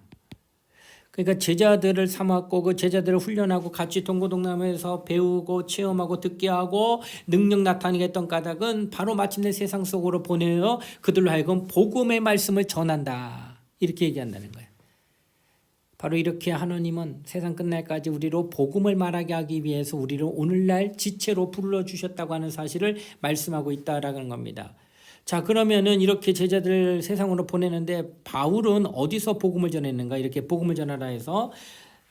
그러니까 제자들을 삼았고 그 제자들을 훈련하고 같이 동고동락하면서 배우고 체험하고 듣게 하고 능력 나타나게 했던 까닭은 바로 마침내 세상 속으로 보내어 그들로 하여금 복음의 말씀을 전한다. 이렇게 얘기한다는 거예요. 바로 이렇게 하나님은 세상 끝날까지 우리로 복음을 말하게 하기 위해서 우리를 오늘날 지체로 불러주셨다고 하는 사실을 말씀하고 있다라는 겁니다. 자, 그러면은 이렇게 제자들을 세상으로 보내는데 바울은 어디서 복음을 전했는가? 이렇게 복음을 전하라 해서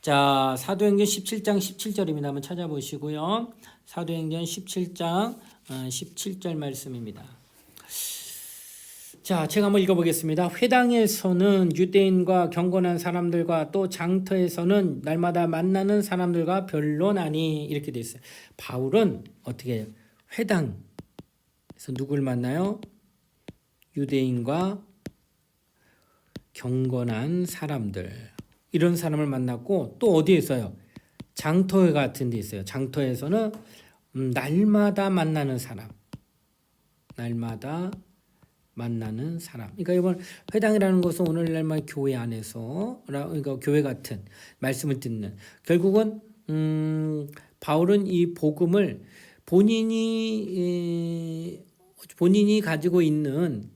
자, 사도행전 17장 17절입니다. 한번 찾아보시고요. 사도행전 17장 17절 말씀입니다. 자, 제가 한번 읽어보겠습니다. 회당에서는 유대인과 경건한 사람들과 또 장터에서는 날마다 만나는 사람들과 변론하니 이렇게 돼 있어요. 바울은 어떻게 해요? 회당에서 누굴 만나요? 유대인과 경건한 사람들, 이런 사람을 만났고 또 어디에 있어요? 장터 같은 데 있어요. 장터에서는 날마다 만나는 사람, 날마다 만나는 사람. 그러니까 이번 회당이라는 것은 오늘날만 교회 안에서, 그러니까 교회 같은 말씀을 듣는, 결국은 바울은 이 복음을 본인이 가지고 있는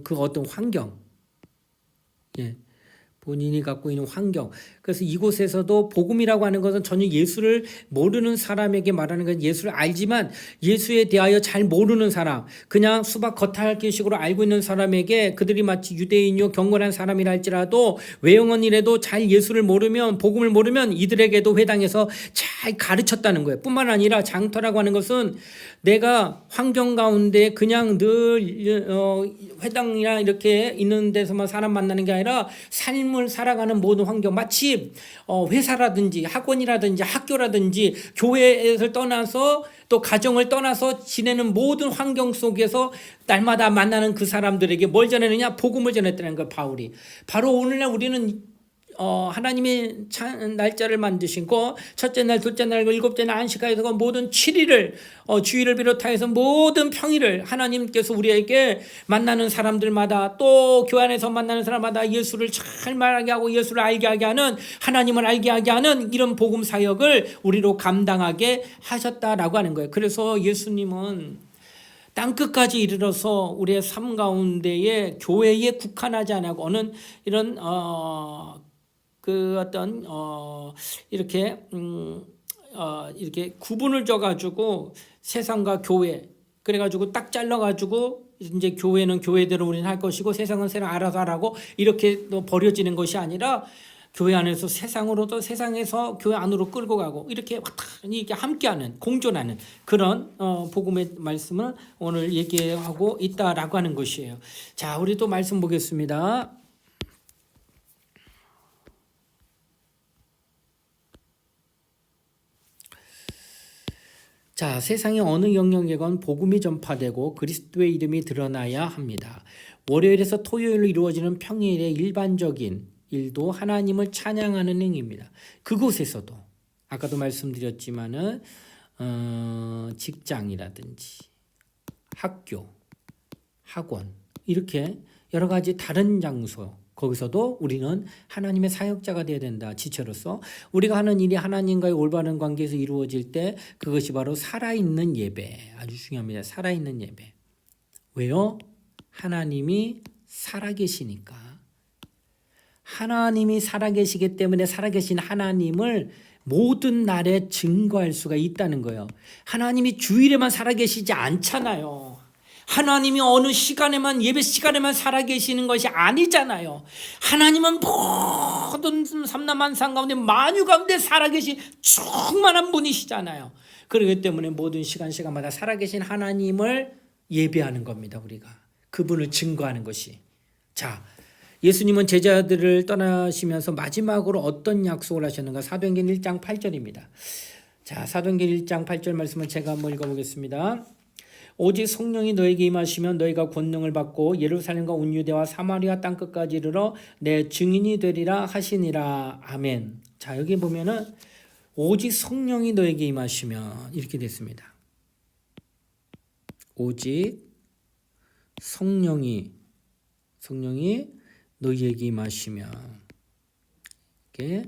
그 어떤 환경, 예, 본인이 갖고 있는 환경. 그래서 이곳에서도 복음이라고 하는 것은 전혀 예수를 모르는 사람에게 말하는 건, 예수를 알지만 예수에 대하여 잘 모르는 사람, 그냥 수박 겉핥기식으로 알고 있는 사람에게, 그들이 마치 유대인이요 경건한 사람이라 할지라도 외형언이라도 잘 예수를 모르면, 복음을 모르면 이들에게도 회당에서 잘 가르쳤다는 거예요. 뿐만 아니라 장터라고 하는 것은 내가 환경 가운데 그냥 늘 회당이나 이렇게 있는 데서만 사람 만나는 게 아니라 삶을 살아가는 모든 환경, 마치 회사라든지 학원이라든지 학교라든지 교회에서 떠나서 또 가정을 떠나서 지내는 모든 환경 속에서 날마다 만나는 그 사람들에게 뭘 전했느냐? 복음을 전했다는 거예요. 바울이. 바로 오늘날 우리는 하나님이 날짜를 만드시고 첫째 날, 둘째 날, 일곱째 날 안식하여서 모든 7일을 주일을 비롯하여서 모든 평일을 하나님께서 우리에게 만나는 사람들마다, 또 교회 안에서 만나는 사람마다 예수를 잘 말하게 하고 예수를 알게 하게 하는, 하나님을 알게 하게 하는 이런 복음 사역을 우리로 감당하게 하셨다라고 하는 거예요. 그래서 예수님은 땅끝까지 이르러서 우리의 삶 가운데에 교회에 국한하지 않고 어느 이런 그 어떤 이렇게 이렇게 구분을 져가지고 세상과 교회, 그래가지고 딱 잘라가지고 이제 교회는 교회대로 우리는 할 것이고 세상은 세상 알아서 하라고 이렇게 버려지는 것이 아니라, 교회 안에서 세상으로도 세상에서 교회 안으로 끌고 가고 이렇게 이렇게 함께하는, 공존하는 그런 복음의 말씀을 오늘 얘기하고 있다라고 하는 것이에요. 자, 우리 또 말씀 보겠습니다. 자, 세상의 어느 영역에건 복음이 전파되고 그리스도의 이름이 드러나야 합니다. 월요일에서 토요일로 이루어지는 평일의 일반적인 일도 하나님을 찬양하는 행위입니다. 그곳에서도 아까도 말씀드렸지만은 직장이라든지 학교, 학원, 이렇게 여러 가지 다른 장소, 거기서도 우리는 하나님의 사역자가 되어야 된다. 지체로서 우리가 하는 일이 하나님과의 올바른 관계에서 이루어질 때 그것이 바로 살아있는 예배, 아주 중요합니다. 살아있는 예배. 왜요? 하나님이 살아계시니까. 하나님이 살아계시기 때문에 살아계신 하나님을 모든 날에 증거할 수가 있다는 거예요. 하나님이 주일에만 살아계시지 않잖아요. 하나님이 어느 시간에만, 예배 시간에만 살아계시는 것이 아니잖아요. 하나님은 모든 삼라만상 가운데 만유 가운데 살아계신 충만한 분이시잖아요. 그렇기 때문에 모든 시간마다 살아계신 하나님을 예배하는 겁니다. 우리가 그분을 증거하는 것이. 자, 예수님은 제자들을 떠나시면서 마지막으로 어떤 약속을 하셨는가? 사도행전 1장 8절입니다. 자, 사도행전 1장 8절 말씀을 제가 한번 읽어보겠습니다. 오직 성령이 너에게 임하시면 너희가 권능을 받고 예루살렘과 온 유대와 사마리아 땅끝까지 이르러 내 증인이 되리라 하시니라. 아멘. 자, 여기 보면은 오직 성령이 너에게 임하시면 이렇게 됐습니다. 오직 성령이 너희에게 임하시면, 너에게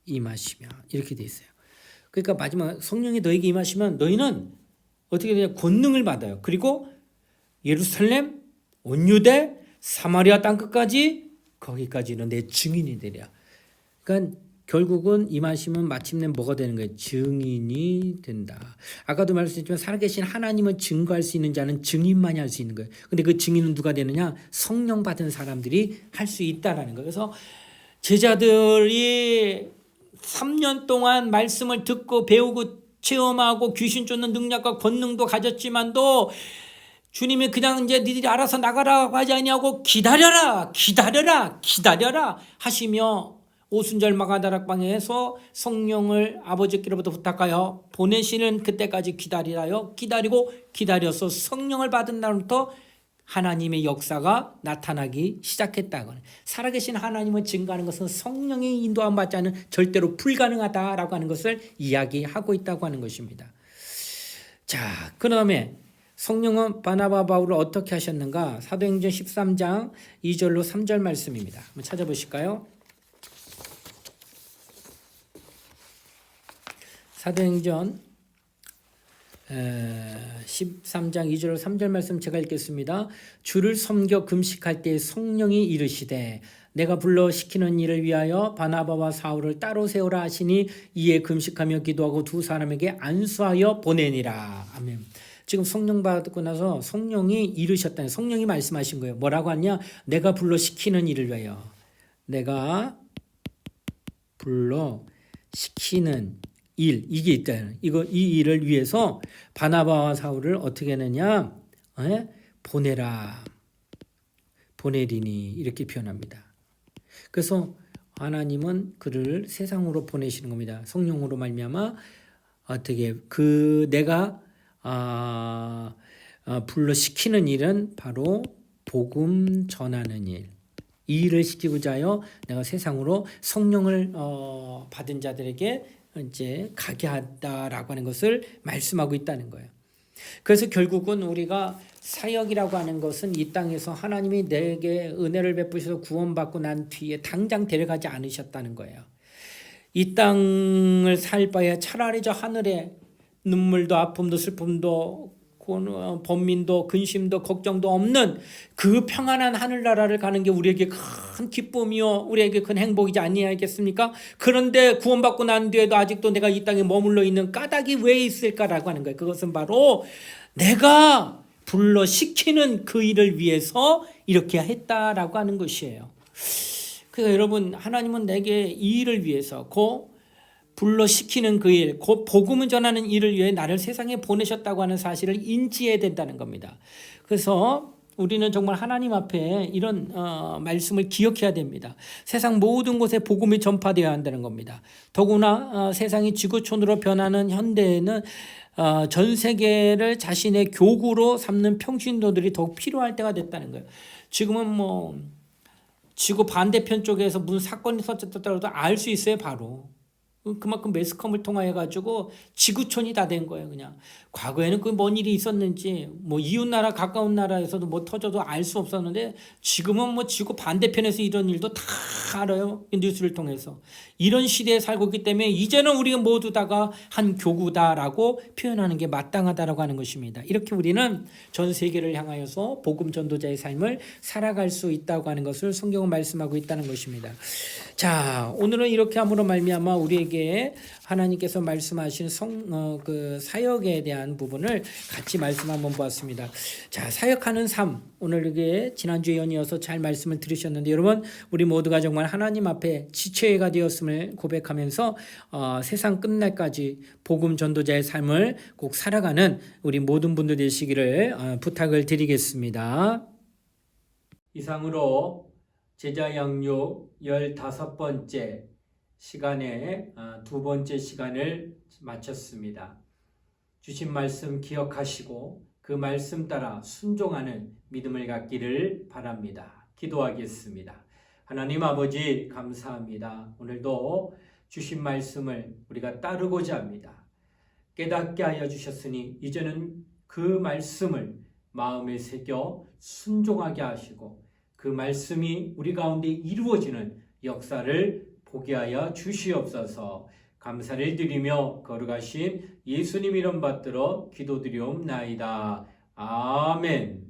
임하시며 이렇게 돼 있어요. 그러니까 마지막 성령이 너에게 임하시면 너희는 어떻게 되냐? 권능을 받아요. 그리고 예루살렘, 온 유대, 사마리아 땅끝까지 거기까지는 내 증인이 되랴. 그러니까 결국은 임하시면 마침내 뭐가 되는 거예요? 증인이 된다. 아까도 말씀드렸지만 살아계신 하나님을 증거할 수 있는 자는 증인만이 할 수 있는 거예요. 근데 그 증인은 누가 되느냐? 성령 받은 사람들이 할 수 있다라는 거예요. 그래서 제자들이 3년 동안 말씀을 듣고 배우고 체험하고 귀신 쫓는 능력과 권능도 가졌지만도 주님이 그냥 이제 니들이 알아서 나가라고 하지 아니하고 기다려라 하시며 오순절 마가다락방에서 성령을 아버지께로부터 부탁하여 보내시는 그때까지 기다리고 기다려서 성령을 받은 날부터 하나님의 역사가 나타나기 시작했다고. 살아계신 하나님을 증거하는 것은 성령의 인도함 받지 않으면 절대로 불가능하다라고 하는 것을 이야기하고 있다고 하는 것입니다. 자, 그 다음에 성령은 바나바 바울을 어떻게 하셨는가? 사도행전 13장 2절로 3절 말씀입니다. 한번 찾아보실까요? 사도행전 13장 2절 3절 말씀 제가 읽겠습니다. 주를 섬겨 금식할 때 성령이 이르시되 내가 불러 시키는 일을 위하여 바나바와 사울을 따로 세우라 하시니 이에 금식하며 기도하고 두 사람에게 안수하여 보내니라. 아멘. 지금 성령 받고 나서 성령이 이르셨다는, 성령이 말씀하신 거예요. 뭐라고 하냐? 내가 불러 시키는 일을 위하여, 내가 불러 시키는 일, 이게 있다. 이 일을 위해서 바나바와 사울을 어떻게 하느냐? 보내라. 보내리니 이렇게 표현합니다. 그래서 하나님은 그를 세상으로 보내시는 겁니다. 성령으로 말미암아 어떻게 내가 불러 시키는 일은 바로 복음 전하는 일. 이 일을 시키고자 하여 내가 세상으로 성령을 받은 자들에게 이제 가게 하다라고 하는 것을 말씀하고 있다는 거예요. 그래서 결국은 우리가 사역이라고 하는 것은 이 땅에서 하나님이 내게 은혜를 베푸셔서 구원받고 난 뒤에 당장 데려가지 않으셨다는 거예요. 이 땅을 살 바에 차라리 저 하늘에 눈물도 아픔도 슬픔도 번민도 근심도 걱정도 없는 그 평안한 하늘나라를 가는 게 우리에게 큰 기쁨이요 우리에게 큰 행복이지 아니하겠습니까? 그런데 구원받고 난 뒤에도 아직도 내가 이 땅에 머물러 있는 까닭이 왜 있을까라고 하는 거예요. 그것은 바로 내가 불러 시키는 그 일을 위해서 이렇게 했다라고 하는 것이에요. 그러니까 여러분, 하나님은 내게 이 일을 위해서 불러 시키는 그 일, 복음을 전하는 일을 위해 나를 세상에 보내셨다고 하는 사실을 인지해야 된다는 겁니다. 그래서 우리는 정말 하나님 앞에 이런 말씀을 기억해야 됩니다. 세상 모든 곳에 복음이 전파되어야 한다는 겁니다. 더구나 세상이 지구촌으로 변하는 현대에는 전 세계를 자신의 교구로 삼는 평신도들이 더욱 필요할 때가 됐다는 거예요. 지금은 지구 반대편 쪽에서 무슨 사건이 터졌다고 알 수 있어요, 바로. 그만큼 매스컴을 통하여 가지고 지구촌이 다 된 거예요. 그냥 과거에는 그 뭔 일이 있었는지 이웃 나라 가까운 나라에서도 터져도 알 수 없었는데 지금은 지구 반대편에서 이런 일도 다 알아요. 뉴스를 통해서. 이런 시대에 살고 있기 때문에 이제는 우리가 모두 다가 한 교구다라고 표현하는 게 마땅하다라고 하는 것입니다. 이렇게 우리는 전 세계를 향하여서 복음 전도자의 삶을 살아갈 수 있다고 하는 것을 성경은 말씀하고 있다는 것입니다. 자, 오늘은 이렇게 함으로 말미암아 우리에게 하나님께서 말씀하신 그 사역에 대한 부분을 같이 말씀 한번 보았습니다. 자, 사역하는 삶, 오늘 이게 지난주에 연이어서 잘 말씀을 들으셨는데 여러분, 우리 모두가 정말 하나님 앞에 지체가 되었음을 고백하면서 세상 끝날까지 복음 전도자의 삶을 꼭 살아가는 우리 모든 분들 되시기를 부탁을 드리겠습니다. 이상으로 제자 양육 15번째 시간에 두 번째 시간을 마쳤습니다. 주신 말씀 기억하시고 그 말씀 따라 순종하는 믿음을 갖기를 바랍니다. 기도하겠습니다. 하나님 아버지 감사합니다. 오늘도 주신 말씀을 우리가 따르고자 합니다. 깨닫게 하여 주셨으니 이제는 그 말씀을 마음에 새겨 순종하게 하시고 그 말씀이 우리 가운데 이루어지는 역사를 보게 하여 주시옵소서. 감사를 드리며 거룩하신 예수님 이름 받들어 기도드리옵나이다. 아멘.